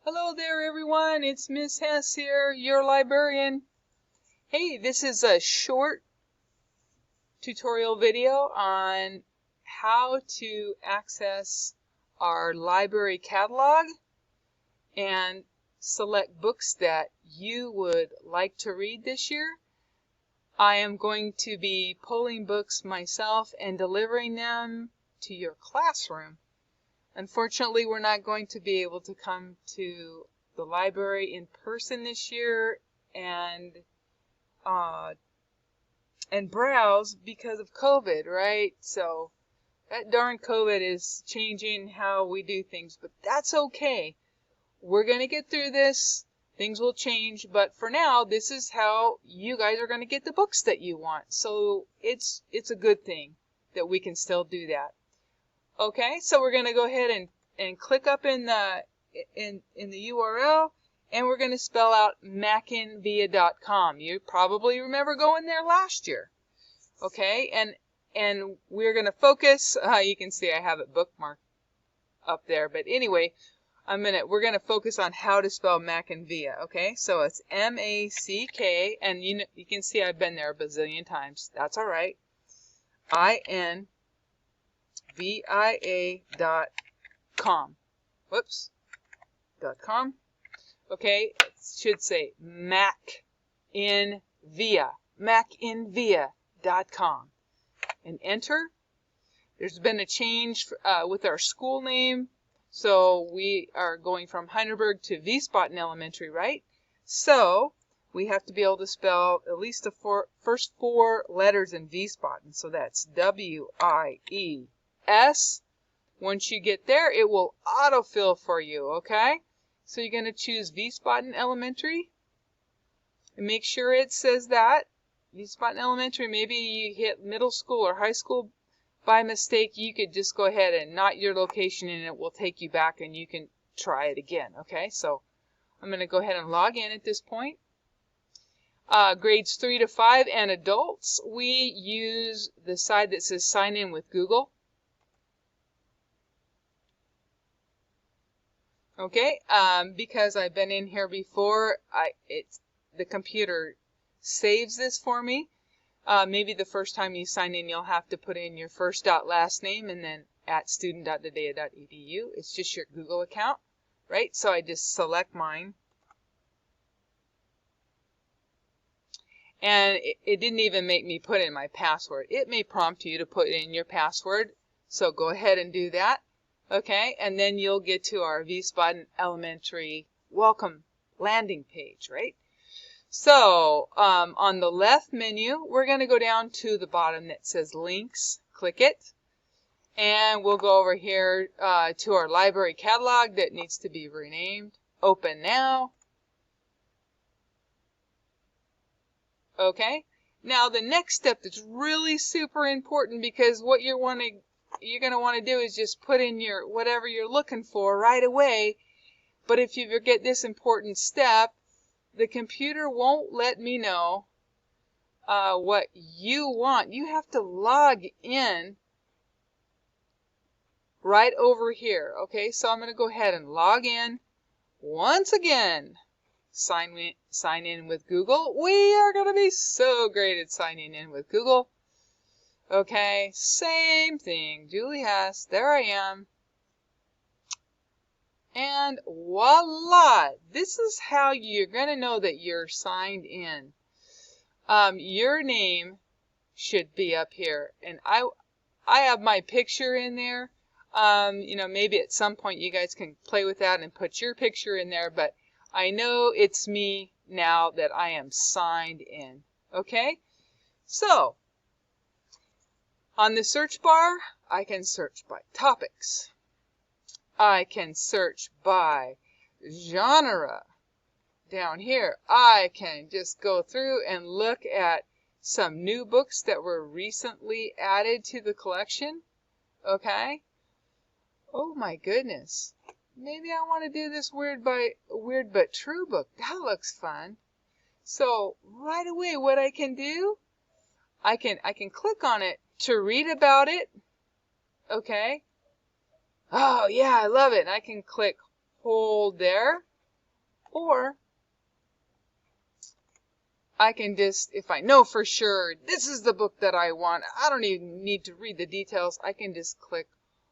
Hello there, everyone. It's Miss Hess here, your librarian. Hey, this is a short tutorial video on how to access our library catalog and select books that you would like to read this year. I am going to be pulling books myself and delivering them to your classroom. Unfortunately, we're not going to be able to come to the library in person this year and browse because of COVID, right? So that darn COVID is changing how we do things, but that's okay. We're going to get through this. Things will change, but for now, this is how you guys are going to get the books that you want. So it's a good thing that we can still do that. Okay, so we're going to go ahead and click up in the URL, and we're going to spell out macinvia.com. You probably remember going there last year. Okay, and we're going to focus. You can see I have it bookmarked up there, but anyway, we're going to focus on how to spell Macinvia. Okay, so it's M-A-C-K, and you can see I've been there a bazillion times. That's all right. INVIA.com. Whoops. .com. Okay, it should say Macinvia. Macinvia.com. And enter. There's been a change with our school name. So we are going from Heidelberg to Wiesbaden Elementary, right? So we have to be able to spell at least the first four letters in Wiesbaden. So that's W-I-E-S. Once you get there, it will autofill for you, okay? So you're going to choose Wiesbaden Elementary. And make sure it says that. Wiesbaden Elementary, maybe you hit middle school or high school by mistake. You could just go ahead and not your location and it will take you back and you can try it again, okay? So I'm going to go ahead and log in at this point. Grades 3 to 5 and adults, we use the side that says sign in with Google. Okay, because I've been in here before, the computer saves this for me. Maybe the first time you sign in, you'll have to put in your first last name and then @student.dedea.edu. It's just your Google account, right? So I just select mine. And it didn't even make me put in my password. It may prompt you to put in your password, so go ahead and do that. Okay, and then you'll get to our Wiesbaden Elementary welcome landing page, right? So on the left menu, we're going to go down to the bottom that says links. Click it. And we'll go over here to our library catalog that needs to be renamed. Open now. Okay, now the next step that's really super important, because what you're going to want to do is just put in your whatever you're looking for right away. But if you forget this important step, the computer won't let me know what you want. You have to log in right over here. Okay, so I'm going to go ahead and log in once again. Sign in with Google. We are going to be so great at signing in with Google. Okay, same thing. Julie Hess. There I am. And voila! This is how you're going to know that you're signed in. Your name should be up here. And I have my picture in there. Maybe at some point you guys can play with that and put your picture in there. But I know it's me now that I am signed in. Okay? So, on the search bar, I can search by topics. I can search by genre. Down here, I can just go through and look at some new books that were recently added to the collection. Okay? Oh my goodness. Maybe I want to do this Weird But True book. That looks fun. So right away, what I can do, I can click on it to read about it. Okay. Oh yeah, I love it. I can click hold there Or I can just, if I know for sure this is the book that I want, I don't even need to read the details. I can just click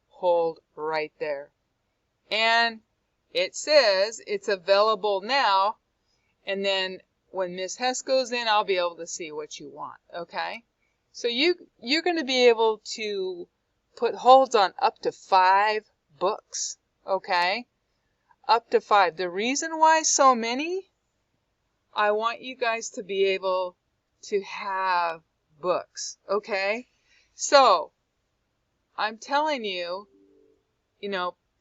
hold right there. And it says it's available now. And then when Miss Hess goes in, I'll be able to see what you want. Okay? So you're going to be able to put holds on up to 5 books. Okay? Up to 5. The reason why so many, I want you guys to be able to have books. Okay? So I'm telling you,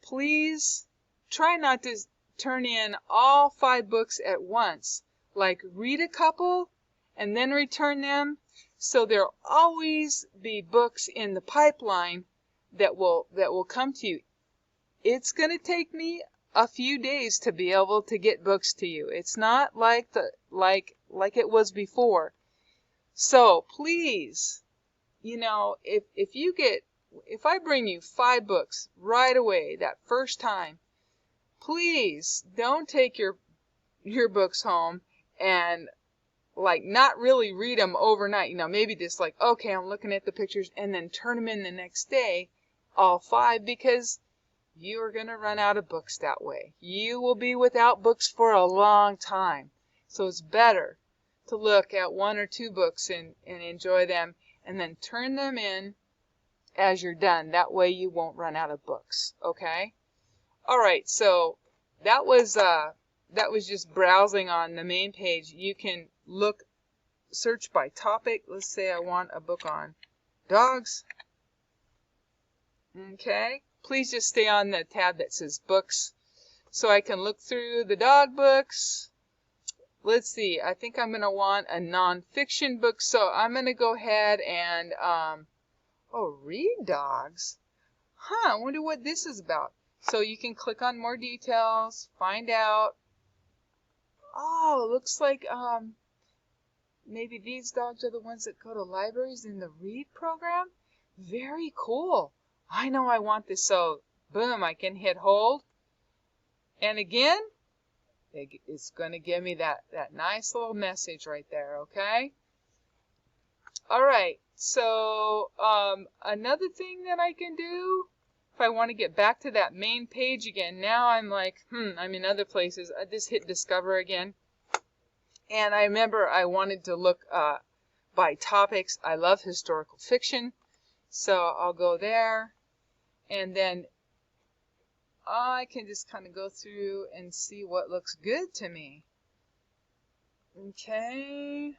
please try not to turn in all 5 books at once. Like, read a couple and then return them. So there'll always be books in the pipeline that will come to you. It's going to take me a few days to be able to get books to you. It's not like it was before. So please, if I bring you 5 books right away that first time, please don't take your books home and not really read them overnight. Maybe just okay, I'm looking at the pictures, and then turn them in the next day, all 5, because you are going to run out of books that way. You will be without books for a long time. So it's better to look at 1 or 2 books and enjoy them, and then turn them in as you're done. That way you won't run out of books. Okay? All right, so that was just browsing on the main page. You can search by topic. Let's say I want a book on dogs. Okay, please just stay on the tab that says books so I can look through the dog books. Let's see, I think I'm going to want a nonfiction book, so I'm going to go ahead and, read dogs? I wonder what this is about. So you can click on more details, find out. Oh, looks like maybe these dogs are the ones that go to libraries in the READ program. Very cool. I know I want this, so boom, I can hit hold. And again, it's going to give me that nice little message right there, okay? All right, so another thing that I can do, if I want to get back to that main page again, now I'm I'm in other places. I just hit discover again. And I remember I wanted to look by topics. I love historical fiction, so I'll go there. And then I can just kind of go through and see what looks good to me. Okay.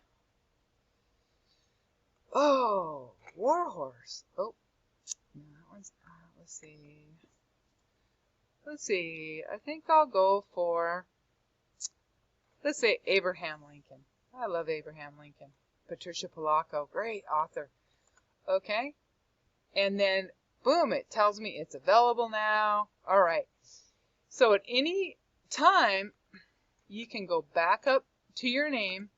Oh, Warhorse. Oh, no, that one's, let's see. Let's see. I think I'll go for, let's say, Abraham Lincoln. I love Abraham Lincoln. Patricia Polacco, great author. Okay. And then, boom, it tells me it's available now. All right. So at any time, you can go back up to your name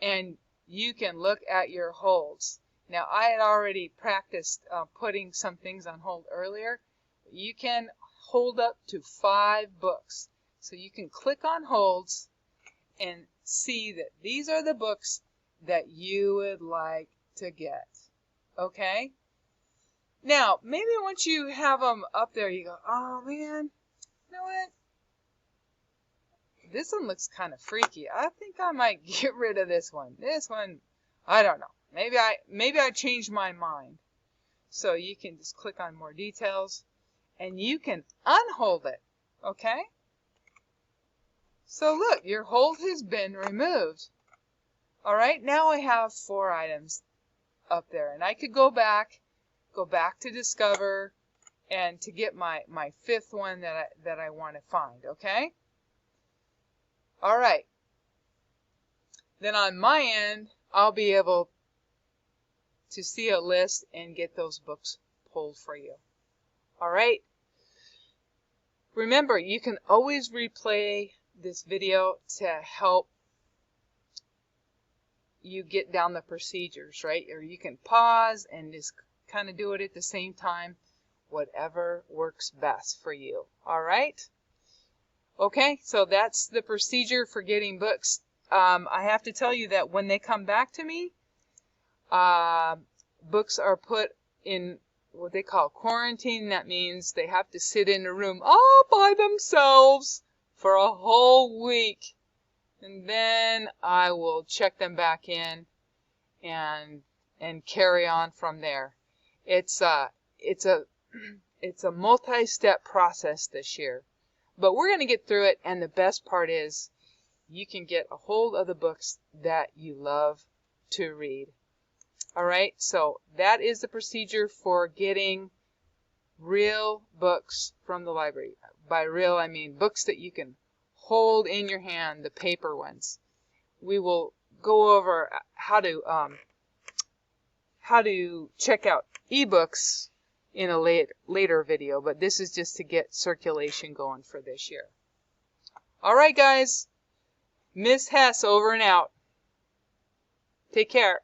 and you can look at your holds. Now, I had already practiced putting some things on hold earlier. You can hold up to 5 books. So you can click on holds and see that these are the books that you would like to get. Okay? Now, maybe once you have them up there, you go, oh man, you know what? This one looks kind of freaky. I think I might get rid of this one. This one, I don't know. Maybe I changed my mind. So you can just click on more details and you can unhold it. Okay? So look, your hold has been removed. All right, now I have 4 items up there, and I could go back to discover and to get my 5th one that I want to find. Okay? All right. Then on my end, I'll be able to see a list and get those books pulled for you. All right. Remember, you can always replay this video to help you get down the procedures, right? Or you can pause and just kind of do it at the same time, whatever works best for you. All right? Okay, so that's the procedure for getting books. I have to tell you that when they come back to me, books are put in what they call quarantine. That means they have to sit in a room all by themselves for a whole week. And then I will check them back in and carry on from there. It's a it's a multi-step process this year. But we're going to get through it, and the best part is you can get a hold of the books that you love to read. All right, so that is the procedure for getting real books from the library. By real, I mean books that you can hold in your hand, the paper ones. We will go over how to check out ebooks in a later video, but this is just to get circulation going for this year. All right, guys. Miss Hess over and out. Take care.